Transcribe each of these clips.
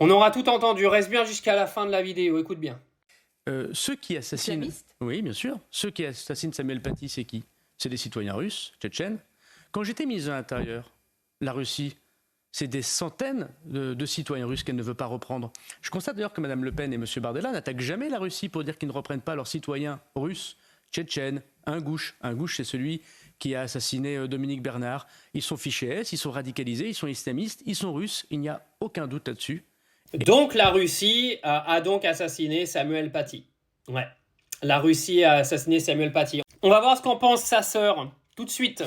On aura tout entendu, reste bien jusqu'à la fin de la vidéo, écoute bien. Ceux qui assassinent... Islamiste ? Oui, bien sûr. Ceux qui assassinent Samuel Paty, c'est qui? C'est des citoyens russes, tchétchènes. Quand j'étais ministre de l'Intérieur, la Russie, c'est des centaines de citoyens russes qu'elle ne veut pas reprendre. Je constate d'ailleurs que Mme Le Pen et M. Bardella n'attaquent jamais la Russie pour dire qu'ils ne reprennent pas leurs citoyens russes, tchétchènes, Ingouche. Ingouche, c'est celui qui a assassiné Dominique Bernard. Ils sont fichés S, ils sont radicalisés, ils sont islamistes, ils sont russes, il n'y a aucun doute là-dessus. Donc la Russie a donc assassiné Samuel Paty. Ouais, la Russie a assassiné Samuel Paty. On va voir ce qu'en pense sa sœur, tout de suite.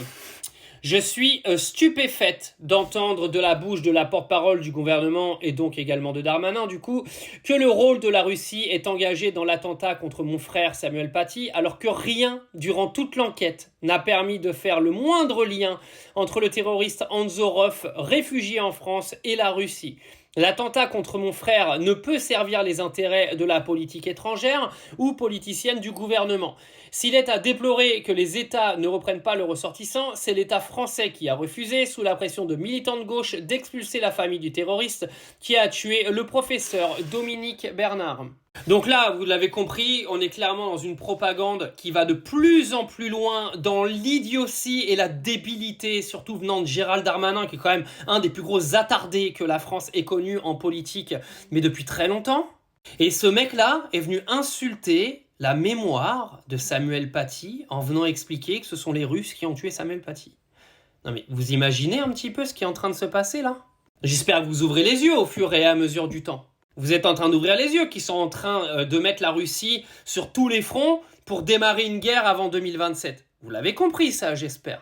Je suis stupéfaite d'entendre de la bouche de la porte-parole du gouvernement et donc également de Darmanin du coup que le rôle de la Russie est engagé dans l'attentat contre mon frère Samuel Paty alors que rien durant toute l'enquête n'a permis de faire le moindre lien entre le terroriste Anzorov réfugié en France et la Russie. L'attentat contre mon frère ne peut servir les intérêts de la politique étrangère ou politicienne du gouvernement. S'il est à déplorer que les États ne reprennent pas le ressortissant, c'est l'État français qui a refusé, sous la pression de militants de gauche, d'expulser la famille du terroriste qui a tué le professeur Dominique Bernard. Donc là, vous l'avez compris, on est clairement dans une propagande qui va de plus en plus loin dans l'idiotie et la débilité, surtout venant de Gérald Darmanin, qui est quand même un des plus gros attardés que la France ait connu en politique, mais depuis très longtemps. Et ce mec-là est venu insulter la mémoire de Samuel Paty en venant expliquer que ce sont les Russes qui ont tué Samuel Paty. Non mais vous imaginez un petit peu ce qui est en train de se passer là? J'espère que vous ouvrez les yeux au fur et à mesure du temps. Vous êtes en train d'ouvrir les yeux, qui sont en train de mettre la Russie sur tous les fronts pour démarrer une guerre avant 2027. Vous l'avez compris ça, j'espère.